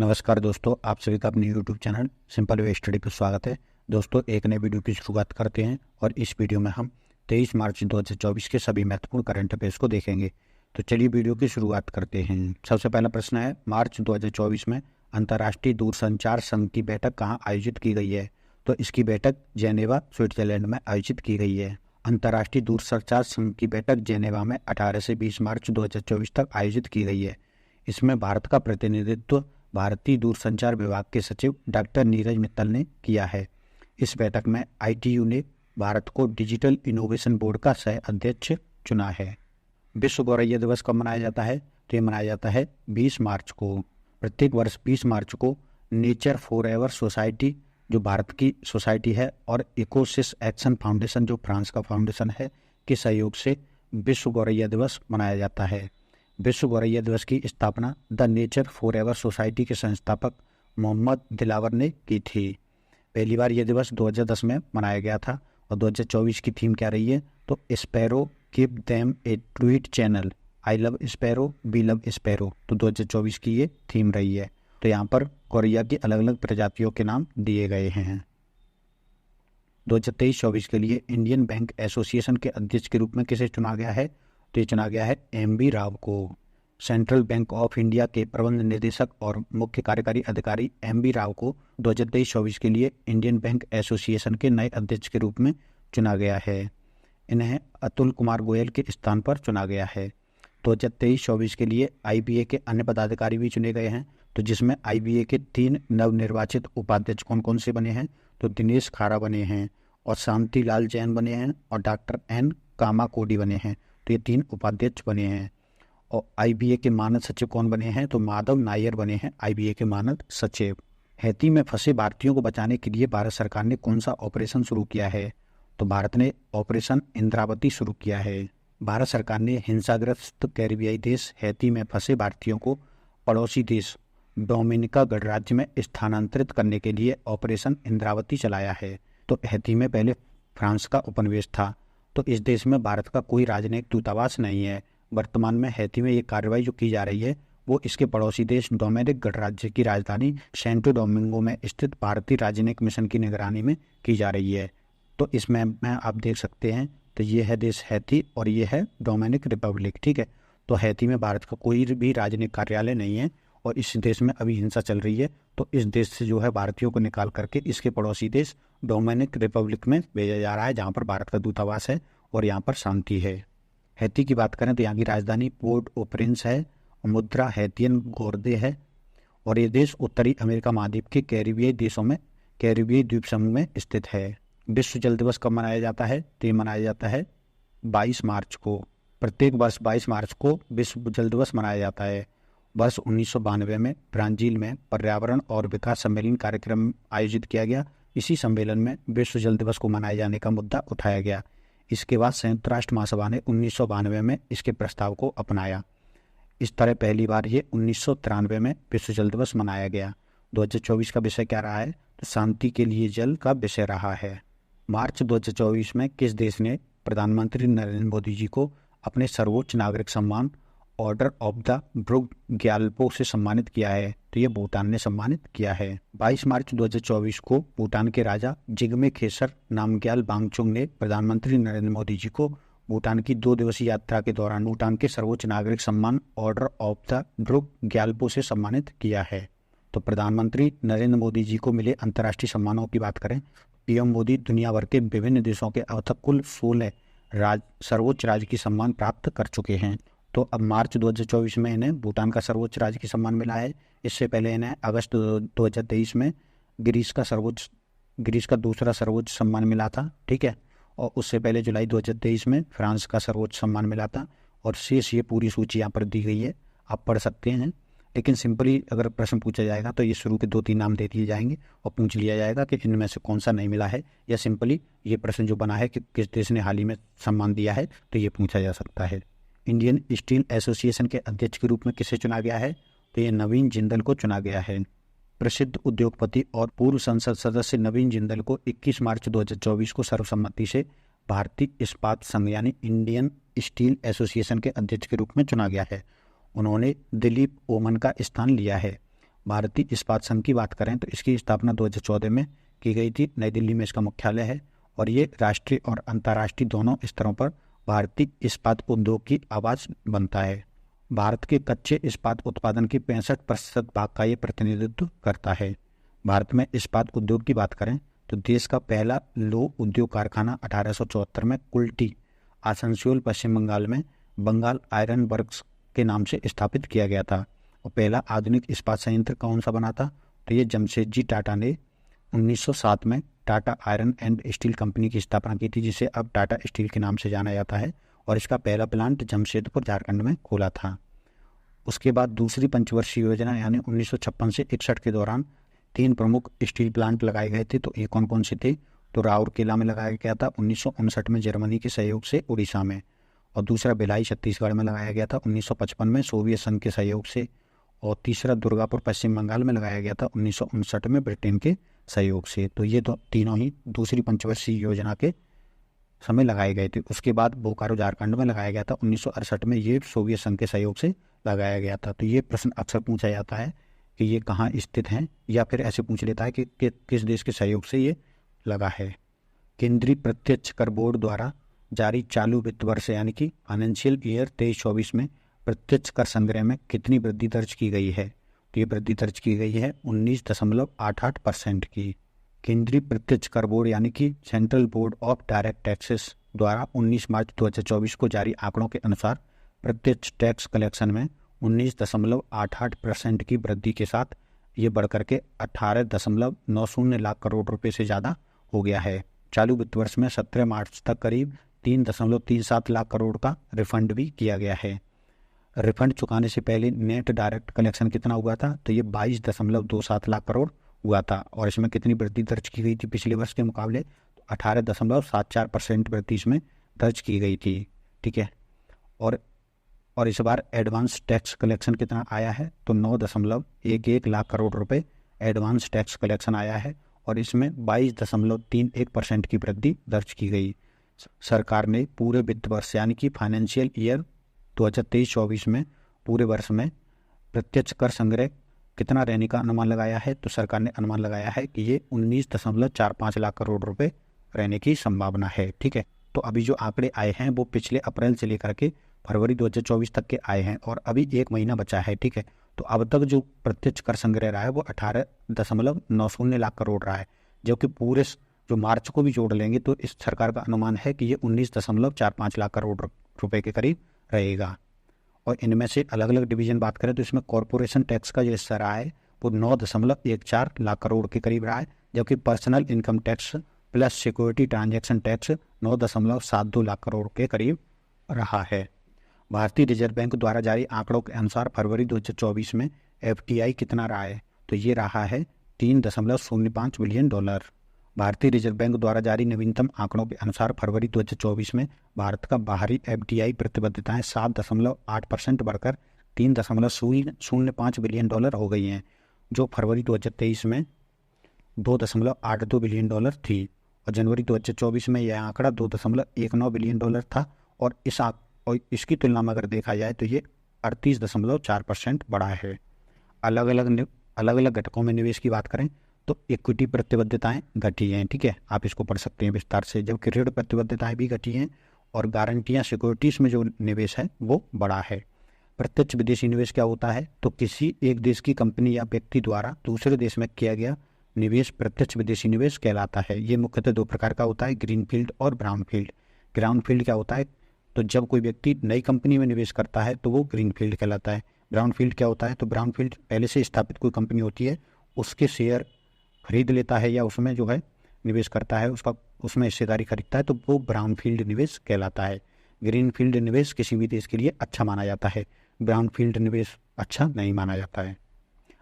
नमस्कार दोस्तों, आप सभी का अपने YouTube channel simple way study पर स्वागत है। दोस्तों, एक नए वीडियो की शुरुआत करते हैं और इस वीडियो में हम 23 मार्च 2024 के सभी महत्वपूर्ण करंट अफेयर्स को देखेंगे। तो चलिए वीडियो की शुरुआत करते हैं। सबसे पहला प्रश्न है, मार्च 2024 में अंतर्राष्ट्रीय दूरसंचार संघ की बैठक कहाँ आयोजित की गई है? तो इसकी बैठक जेनेवा, स्विट्जरलैंड में आयोजित की गई है। अंतर्राष्ट्रीय दूरसंचार संघ की बैठक जेनेवा में 18 से 20 मार्च 2024 तक आयोजित की गई है। इसमें भारत का प्रतिनिधित्व भारतीय दूरसंचार विभाग के सचिव डॉक्टर नीरज मित्तल ने किया है। इस बैठक में ITU ने भारत को डिजिटल इनोवेशन बोर्ड का सह अध्यक्ष चुना है। विश्व गौरैया दिवस कब मनाया जाता है? तो ये मनाया जाता है 20 मार्च को। प्रत्येक वर्ष 20 मार्च को नेचर फॉरएवर सोसाइटी, जो भारत की सोसाइटी है, और इकोसिस एक्शन फाउंडेशन, जो फ्रांस का फाउंडेशन है, के सहयोग से विश्व गौरैया दिवस मनाया जाता है। विश्व गौरैया दिवस की स्थापना द नेचर फॉरएवर सोसाइटी के संस्थापक मोहम्मद दिलावर ने की थी। पहली बार यह दिवस 2010 में मनाया गया था। और 2024 की थीम क्या रही है? तो sparrow give them a tweet channel, I love sparrow, we love sparrow. तो 2024 की ये थीम रही है। तो यहाँ पर गौरैया की अलग अलग प्रजातियों के नाम दिए गए हैं। 2023-24 के लिए इंडियन बैंक एसोसिएशन के अध्यक्ष के रूप में किसे चुना गया है? तो ये चुना गया है MB राव को। सेंट्रल बैंक ऑफ इंडिया के प्रबंध निदेशक और मुख्य कार्यकारी अधिकारी MB राव को 2023-24 के लिए इंडियन बैंक एसोसिएशन के नए अध्यक्ष के रूप में चुना गया है। इन्हें अतुल कुमार गोयल के स्थान पर चुना गया है। 2023-24 के लिए IBA के अन्य पदाधिकारी भी चुने गए हैं, तो जिसमें IBA के 3 नवनिर्वाचित उपाध्यक्ष कौन कौन से बने हैं? तो दिनेश खारा बने हैं, और शांति लाल जैन बने हैं, और डॉक्टर N कामाकोडी बने हैं। तो ये 3 उपाध्यक्ष बने हैं। और IBA के मानद सचिव कौन बने हैं? तो माधव नायर बने हैं IBA के मानद सचिव। हैती में फंसे भारतीयों को बचाने के लिए भारत सरकार ने कौन सा ऑपरेशन शुरू किया है? तो भारत ने ऑपरेशन इंद्रावती शुरू किया है। भारत सरकार ने हिंसाग्रस्त कैरिबियाई देश हैती में फंसे भारतीयों को पड़ोसी देश डोमिनिका गणराज्य में स्थानांतरित करने के लिए ऑपरेशन इंद्रावती चलाया है। तो हैती में पहले फ्रांस का उपनिवेश था, तो इस देश में भारत का कोई राजनयिक दूतावास नहीं है। वर्तमान में हैती में ये कार्रवाई जो की जा रही है वो इसके पड़ोसी देश डोमिनिक गणराज्य की राजधानी सेंटो डोमिंगो में स्थित भारतीय राजनयिक मिशन की निगरानी में की जा रही है। तो इसमें आप देख सकते हैं, तो ये है देश हैती और ये है डोमिनिक रिपब्लिक। ठीक है, तो हैती में भारत का कोई भी राजनयिक कार्यालय नहीं है और इस देश में अभी हिंसा चल रही है। तो इस देश से जो है भारतीयों को निकाल करके इसके पड़ोसी देश डोमिनिक रिपब्लिक में भेजा जा रहा है, जहाँ पर भारत का दूतावास है और यहाँ पर शांति है। हैती की बात करें तो यहाँ की राजधानी पोर्ट ओ प्रिंस है, मुद्रा हैतियन गोर्दे है, और ये देश उत्तरी अमेरिका महाद्वीप के कैरिबियाई देशों में कैरिबियाई द्वीप समूह में स्थित है। विश्व जल दिवस कब मनाया जाता है? तो ये मनाया जाता है 22 मार्च को। प्रत्येक वर्ष 22 मार्च को विश्व जल दिवस मनाया जाता है। वर्ष 1992 में ब्राजील में पर्यावरण और विकास सम्मेलन कार्यक्रम आयोजित किया गया। इसी सम्मेलन में विश्व जल दिवस को मनाए जाने का मुद्दा उठाया गया। इसके बाद संयुक्त राष्ट्र महासभा ने 1992 में इसके प्रस्ताव को अपनाया। इस तरह पहली बार ये 1993 में विश्व जल दिवस मनाया गया। 2024 का विषय क्या रहा है? तो शांति के लिए जल का विषय रहा है। मार्च 2024 में किस देश ने प्रधानमंत्री नरेंद्र मोदी जी को अपने सर्वोच्च नागरिक सम्मान order of the Druk Gyalpo से सम्मानित किया है? तो ये भूटान ने सम्मानित किया है। 22 मार्च 2024 को भूटान के राजा जिग्मे खेसर नामग्याल वांगचुक ने प्रधानमंत्री नरेंद्र मोदी जी को भूटान की 2 दिवसीय यात्रा के दौरान भूटान के सर्वोच्च नागरिक सम्मान order of the Druk Gyalpo से सम्मानित किया है। तो प्रधानमंत्री नरेंद्र मोदी जी को मिले अंतर्राष्ट्रीय सम्मानों की बात करें, PM मोदी दुनिया भर के विभिन्न देशों के अब तक कुल 16 सर्वोच्च राजकीय सम्मान प्राप्त कर चुके हैं। तो अब मार्च 2024 में इन्हें भूटान का सर्वोच्च राजकीय सम्मान मिला है। इससे पहले इन्हें अगस्त 2023 में ग्रीस का दूसरा सर्वोच्च सम्मान मिला था। ठीक है, और उससे पहले जुलाई 2023 में फ्रांस का सर्वोच्च सम्मान मिला था। और शेष ये पूरी सूची यहाँ पर दी गई है, आप पढ़ सकते हैं। लेकिन सिंपली अगर प्रश्न पूछा जाएगा तो ये शुरू के 2-3 नाम दे दिए जाएंगे और पूछ लिया जाएगा कि इनमें से कौन सा नहीं मिला है, या सिंपली ये प्रश्न जो बना है कि किस देश ने हाल ही में सम्मान दिया है, तो ये पूछा जा सकता है। इंडियन स्टील एसोसिएशन के अध्यक्ष के रूप में किसे चुना गया है? तो ये नवीन जिंदल को चुना गया है। प्रसिद्ध उद्योगपति और पूर्व संसद सदस्य नवीन जिंदल को 21 मार्च 2024 को सर्वसम्मति से भारतीय इस्पात संघ यानी इंडियन स्टील एसोसिएशन के अध्यक्ष के रूप में चुना गया है। उन्होंने दिलीप ओमन का स्थान लिया है। भारतीय इस्पात संघ की बात करें तो इसकी स्थापना 2014 में की गई थी। नई दिल्ली में इसका मुख्यालय है और ये राष्ट्रीय और अंतर्राष्ट्रीय दोनों स्तरों पर भारतीय इस्पात उद्योग की आवाज़ बनता है। भारत के कच्चे इस्पात उत्पादन की 65% भाग का ये प्रतिनिधित्व करता है। भारत में इस्पात उद्योग की बात करें तो देश का पहला लौह उद्योग कारखाना 1874 में कुल्टी, आसनसोल, पश्चिम बंगाल में बंगाल आयरन वर्क्स के नाम से स्थापित किया गया था। और पहला आधुनिक इस्पात संयंत्र कौन सा बना था, तो ये जमशेदजी टाटा ने 1907 में Tata iron and steel company की स्थापना की थी, जिसे अब टाटा स्टील के नाम से जाना जाता है। और इसका पहला प्लांट जमशेदपुर, झारखंड में खोला था। उसके बाद दूसरी पंचवर्षीय योजना यानी 1956 से 61 के दौरान 3 प्रमुख स्टील प्लांट लगाए गए थे। तो ये कौन कौन से थे, तो राउरकेला में लगाया गया था 1959 में जर्मनी के सहयोग से उड़ीसा में, और दूसरा भिलाई छत्तीसगढ़ में लगाया गया था 1955 में सोवियत संघ के सहयोग से, और तीसरा दुर्गापुर पश्चिम बंगाल में लगाया गया था 1959 में ब्रिटेन के सहयोग से। तो ये तो तीनों ही दूसरी पंचवर्षीय योजना के समय लगाए गए थे। उसके बाद बोकारो झारखंड में लगाया गया था 1968 में, ये सोवियत संघ के सहयोग से लगाया गया था। तो ये प्रश्न अक्सर पूछा जाता है कि ये कहाँ स्थित हैं, या फिर ऐसे पूछ लेता है कि किस देश के सहयोग से ये लगा है। केंद्रीय प्रत्यक्ष कर बोर्ड द्वारा जारी चालू वित्त वर्ष यानी कि फाइनेंशियल ईयर 23-24 में प्रत्यक्ष कर संग्रह में कितनी वृद्धि दर्ज की गई है, तो ये वृद्धि दर्ज की गई है 19.88% की। केंद्रीय प्रत्यक्ष कर बोर्ड यानी कि central board of direct taxes द्वारा 19 मार्च 2024 को जारी आंकड़ों के अनुसार प्रत्यक्ष टैक्स कलेक्शन में 19.88% की वृद्धि के साथ ये बढ़कर के 18.90 लाख करोड़ रुपए से ज़्यादा हो गया है। चालू वित्त वर्ष में 17 मार्च तक करीब 3.37 लाख करोड़ का रिफंड भी किया गया है। रिफंड चुकाने से पहले नेट डायरेक्ट कलेक्शन कितना हुआ था, तो ये 22.27 लाख करोड़ हुआ था। और इसमें कितनी वृद्धि दर्ज की गई थी पिछले वर्ष के मुकाबले, तो 18.74% वृद्धि इसमें दर्ज की गई थी। ठीक है। और इस बार एडवांस टैक्स कलेक्शन कितना आया है, तो 9.11 लाख करोड़ रुपए एडवांस टैक्स कलेक्शन आया है, और इसमें 22.31% की वृद्धि दर्ज की गई। सरकार ने पूरे वित्त वर्ष यानी कि फाइनेंशियल ईयर 2023-24 में पूरे वर्ष में प्रत्यक्ष कर संग्रह कितना रहने का अनुमान लगाया है, तो सरकार ने अनुमान लगाया है कि ये 19.45 लाख करोड़ रुपए रहने की संभावना है। ठीक है। तो अभी जो आंकड़े आए हैं वो पिछले अप्रैल से लेकर के फरवरी 2024 तक के आए हैं, और अभी 1 महीना बचा है। ठीक है। तो अब तक जो प्रत्यक्ष कर संग्रह रहा है वो 18.90 लाख करोड़ रहा है, जबकि पूरे जो मार्च को भी जोड़ लेंगे तो इस सरकार का अनुमान है कि ये 19.45 लाख करोड़ रुपए के करीब रहेगा। और इनमें से अलग अलग डिवीजन बात करें तो इसमें कॉरपोरेशन टैक्स का जो हिस्सा रहा है वो 9.14 लाख करोड़ के करीब रहा है, जबकि personal income tax plus security transaction tax 9.72 lakh crore के करीब रहा है। भारतीय रिजर्व बैंक द्वारा जारी आंकड़ों के अनुसार फरवरी 2024 में FDI कितना रहा है, तो ये रहा है $3.05 बिलियन। भारतीय रिजर्व बैंक द्वारा जारी नवीनतम आंकड़ों के अनुसार फरवरी 2024 में भारत का बाहरी FDI प्रतिबद्धताएं 7.8% बढ़कर $3.05 बिलियन हो गई हैं, जो फरवरी 2023 में $2.82 बिलियन थी। और जनवरी 2024 में यह आंकड़ा $2.19 बिलियन था, और इसकी तुलना में अगर देखा जाए तो ये 38.4% बढ़ा है। अलग अलग घटकों में निवेश की बात करें तो इक्विटी प्रतिबद्धताएं घटी हैं। ठीक है, आप इसको पढ़ सकते हैं विस्तार से, जबकि ऋण प्रतिबद्धताएं भी घटी हैं, और गारंटियां सिक्योरिटीज में जो निवेश है वो बढ़ा है। प्रत्यक्ष विदेशी निवेश क्या होता है, तो किसी एक देश की कंपनी या व्यक्ति द्वारा दूसरे देश में किया गया निवेश प्रत्यक्ष विदेशी निवेश कहलाता है। ये मुख्यतः 2 प्रकार का होता है, ग्रीनफील्ड और ब्राउनफील्ड। ग्राउंडफील्ड क्या होता है, तो जब कोई व्यक्ति नई कंपनी में निवेश करता है तो वो ग्रीनफील्ड कहलाता है। ब्राउनफील्ड क्या होता है, तो ब्राउनफील्ड पहले से स्थापित कोई कंपनी होती है, उसके शेयर खरीद लेता है या उसमें जो है निवेश करता है, उसमें हिस्सेदारी खरीदता है, तो वो ब्राउनफील्ड निवेश कहलाता है। ग्रीनफील्ड निवेश किसी भी देश के लिए अच्छा माना जाता है, ब्राउनफील्ड निवेश अच्छा नहीं माना जाता है।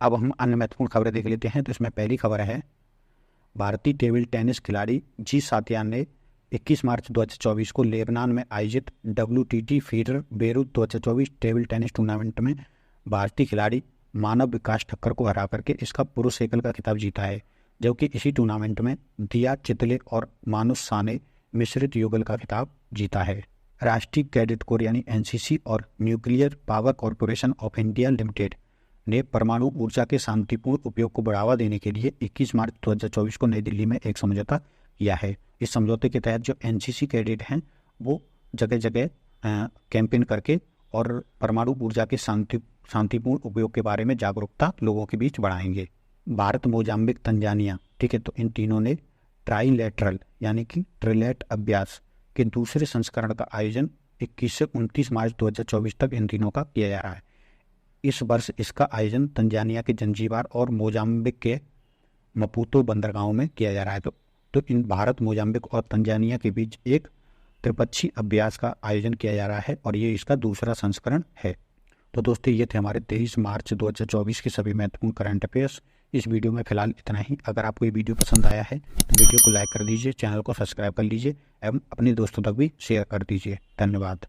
अब हम अन्य महत्वपूर्ण खबरें देख लेते हैं। तो इसमें पहली खबर है, भारतीय टेबल टेनिस खिलाड़ी जी सातियान ने 21 मार्च 2024 को लेबनान में आयोजित WTT feeder Beirut 2024 table tennis tournament में भारतीय खिलाड़ी मानव विकास ठक्कर को हरा करके इसका पुरुष एकल का खिताब जीता है, जबकि इसी टूर्नामेंट में दिया चितले और मानुष सा ने मिश्रित युगल का खिताब जीता है। राष्ट्रीय कैडेट कोर यानी NCC और nuclear power corporation of India limited ने परमाणु ऊर्जा के शांतिपूर्ण उपयोग को बढ़ावा देने के लिए 21 मार्च 2024 को नई दिल्ली में एक समझौता किया है। इस समझौते के तहत जो एनसीसी कैडेट हैं वो जगह जगह कैंपेन करके और परमाणु ऊर्जा के शांतिपूर्ण उपयोग के बारे में जागरूकता लोगों के बीच बढ़ाएंगे। भारत, मोजाम्बिक, तंजानिया, ठीक है, तो इन तीनों ने ट्राइलेटरल यानी कि ट्रिलेट अभ्यास के दूसरे संस्करण का आयोजन 21 से 29 मार्च 2024 तक इन तीनों का किया जा रहा है। इस वर्ष इसका आयोजन तंजानिया के जंजीबार और मोजाम्बिक के मपूतो बंदरगाहों में किया जा रहा है। तो इन भारत, मोजाम्बिक और तंजानिया के बीच एक त्रिपक्षीय अभ्यास का आयोजन किया जा रहा है और ये इसका दूसरा संस्करण है। तो दोस्तों, ये थे हमारे 23 मार्च 2024 के सभी महत्वपूर्ण करंट अफेयर्स। इस वीडियो में फिलहाल इतना ही। अगर आपको ये वीडियो पसंद आया है तो वीडियो को लाइक कर दीजिए, चैनल को सब्सक्राइब कर लीजिए एवं अपने दोस्तों तक भी शेयर कर दीजिए। धन्यवाद।